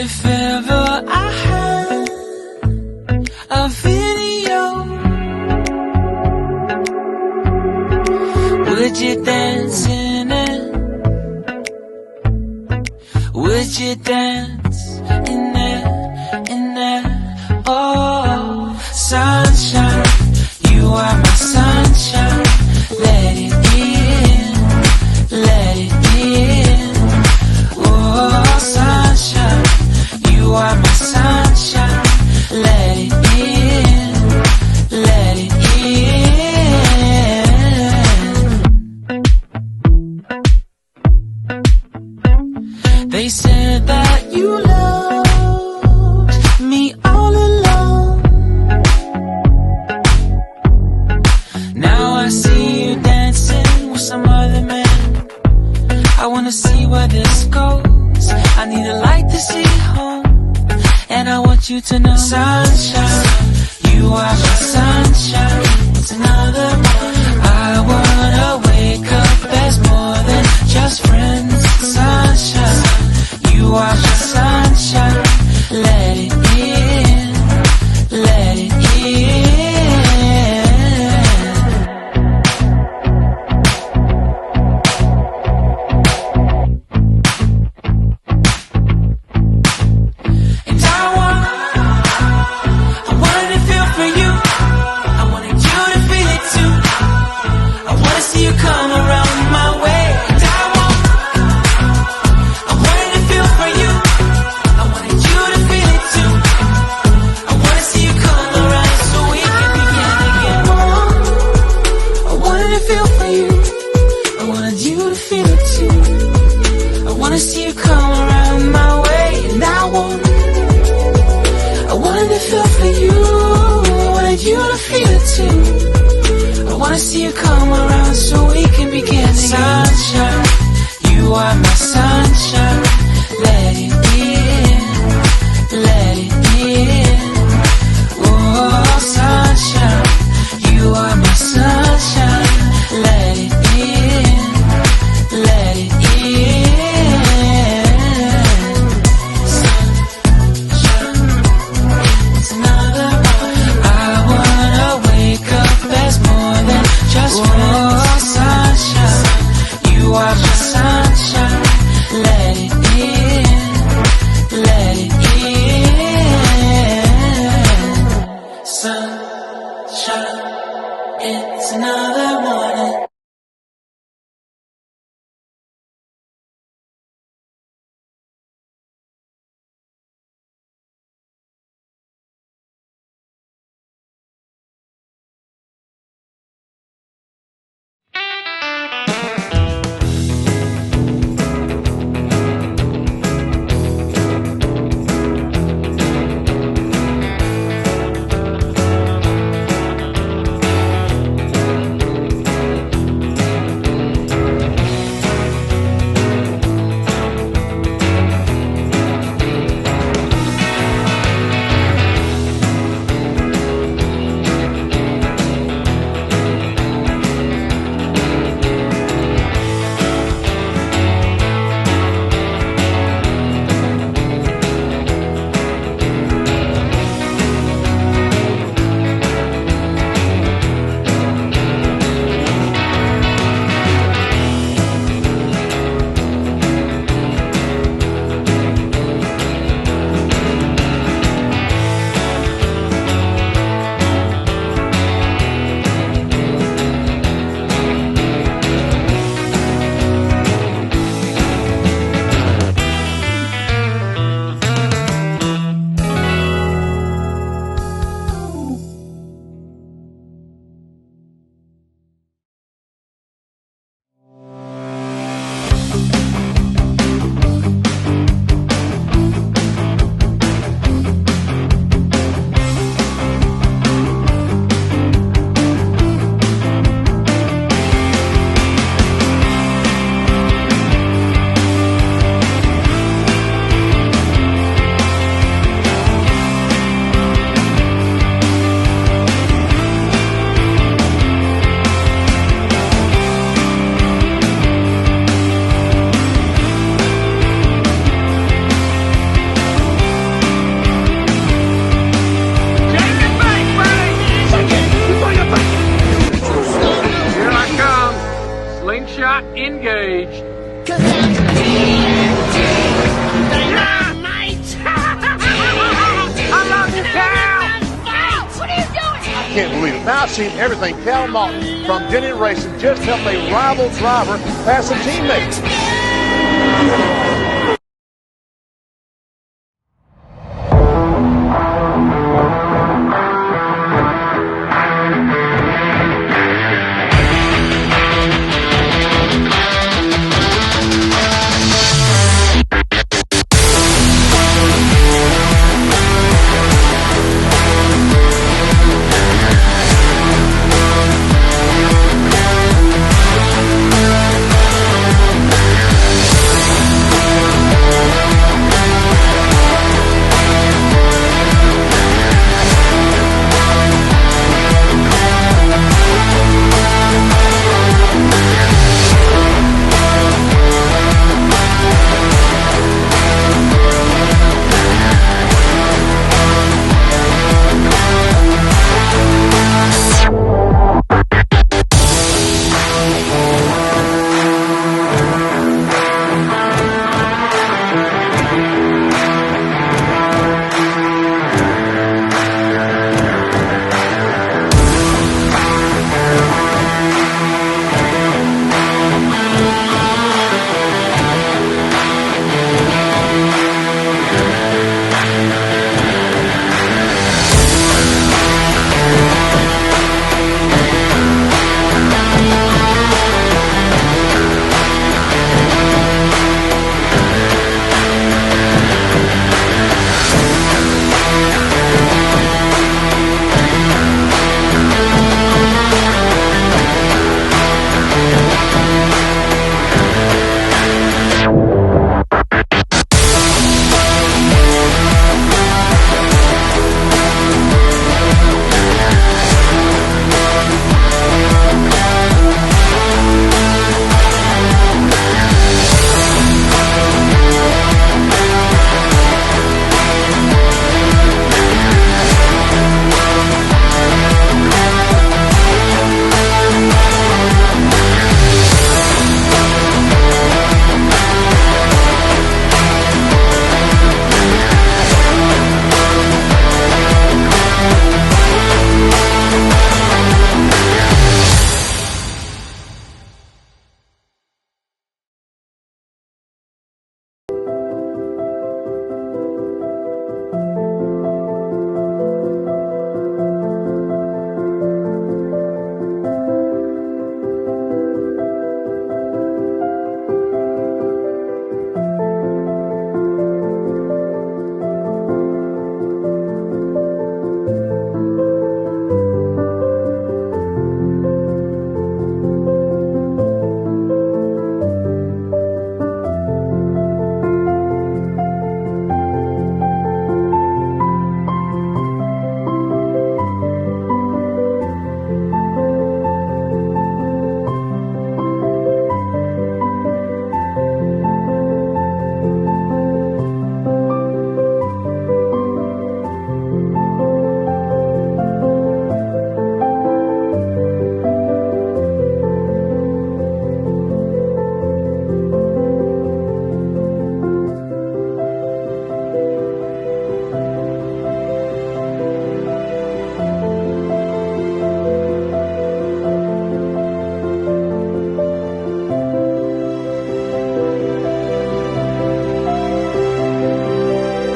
If ever I had a video, would you dance in it? Would you dance in it, in it? Oh, sunshine, you are my sunshine. Let it in, let it in. Oh, sunshine, you are my sunshine. Let it in, let it in. They said that you loved me all along. Now I see you dancing with some other man. I wanna see where this goes. I need a light to see home, and I want you to know, sunshine, you are my sunshine. It's another one. I wanna wake up as more than just friends. Sunshine, you are my sunshine. Let it in, let it in. And I wanted to feel for you. I wanted you to feel it too. I wanna see you come around my way. And I can't believe it. Now I've seen everything. Cal Naughton from Denny Racing just helped a rival driver pass a teammate.